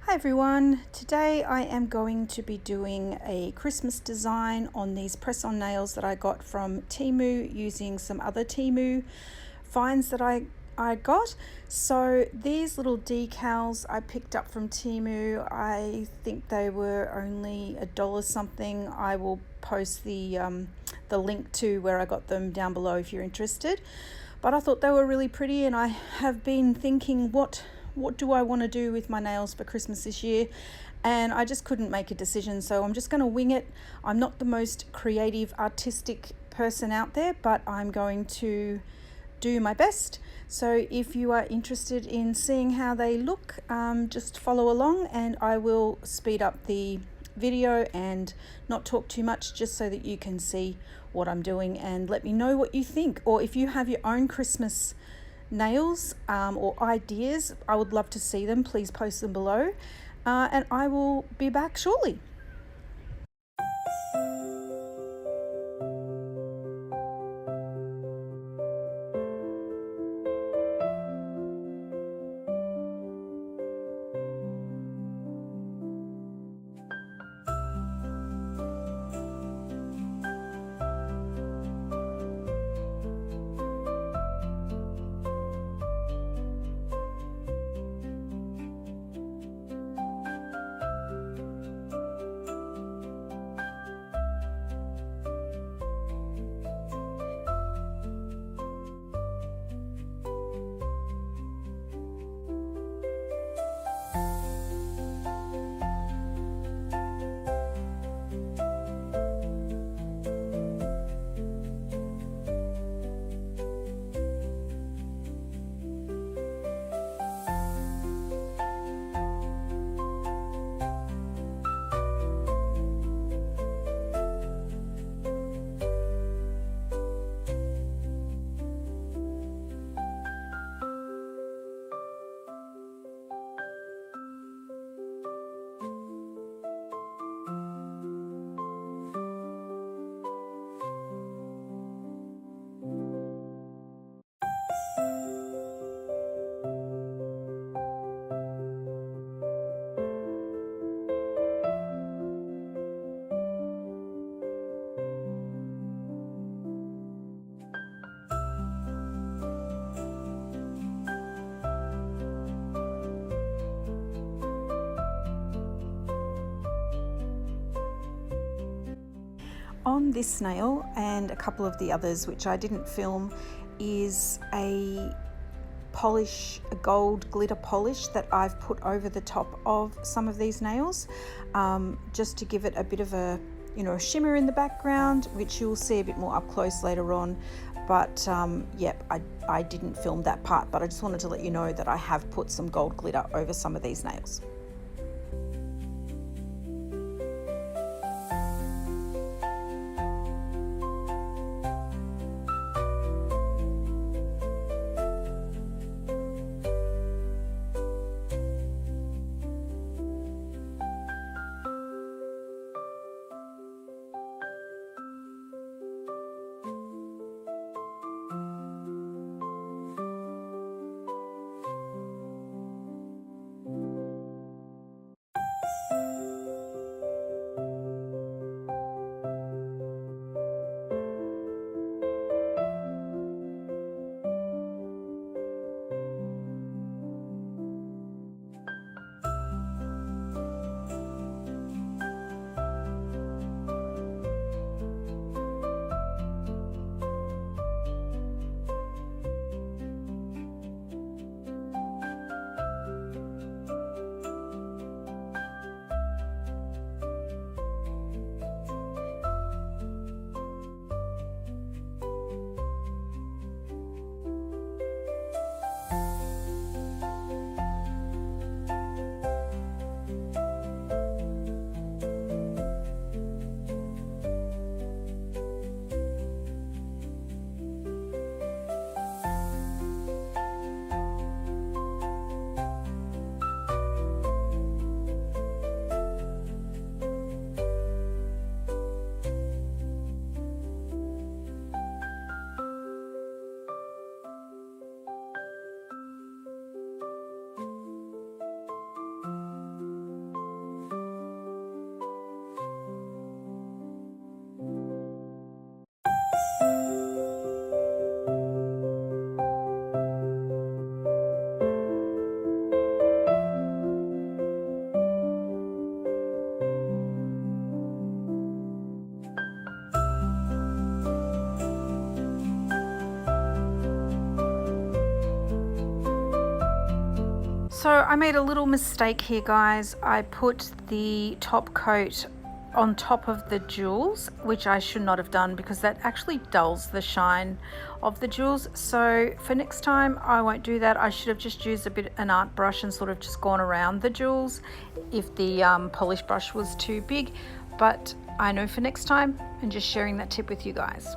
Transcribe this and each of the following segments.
Hi everyone, today I am going to be doing a Christmas design on these press-on nails that I got from Temu using some other Temu finds that I got. So these little decals I picked up from Temu. I think they were only $1 something. I will post the link to where I got them down below if you're interested. But I thought they were really pretty, and I have been thinking what do I want to do with my nails for Christmas this year, and I just couldn't make a decision, so I'm just going to wing it. I'm not the most creative, artistic person out there, but I'm going to do my best. So if you are interested in seeing how they look, just follow along, and I will speed up the video and not talk too much, just so that you can see what I'm doing and let me know what you think. Or if you have your own Christmas nails or ideas, I would love to see them. Please post them below, and I will be back shortly. On this nail and a couple of the others which I didn't film is a polish, a gold glitter polish that I've put over the top of some of these nails, just to give it a bit of a a shimmer in the background, which you'll see a bit more up close later on. But yep, I didn't film that part, but I just wanted to let you know that I have put some gold glitter over some of these nails. So I made a little mistake here, guys. I put the top coat on top of the jewels, which I should not have done because that actually dulls the shine of the jewels. So for next time I won't do that. I should have just used an art brush and sort of just gone around the jewels if the polish brush was too big, but I know for next time, and just sharing that tip with you guys.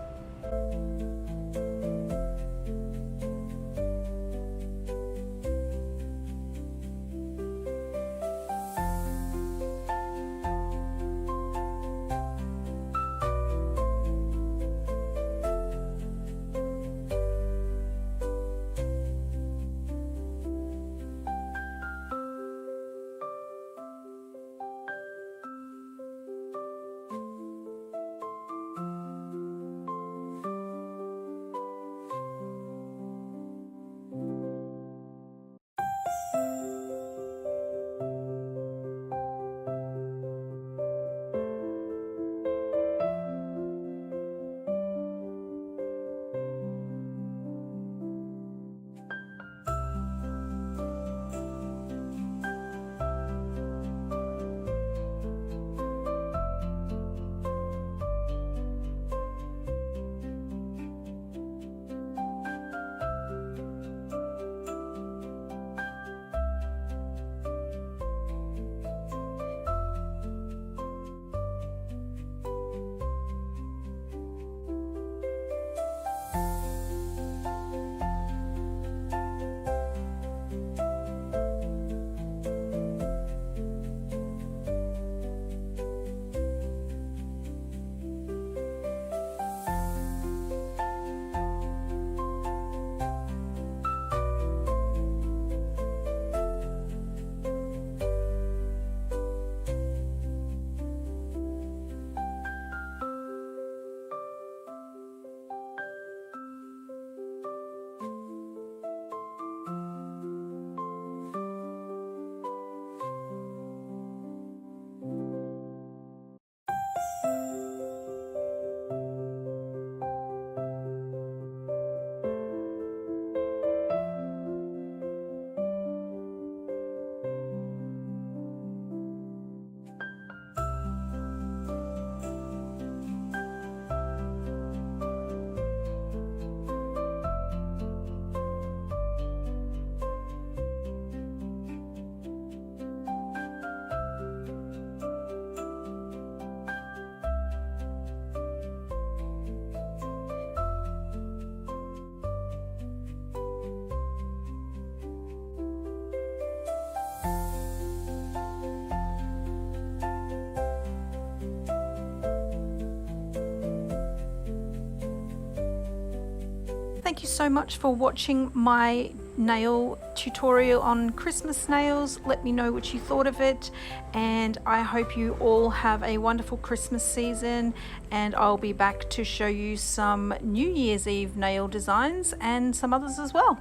Thank you so much for watching my nail tutorial on Christmas nails. Let me know what you thought of it, and I hope you all have a wonderful Christmas season, and I'll be back to show you some New Year's Eve nail designs and some others as well.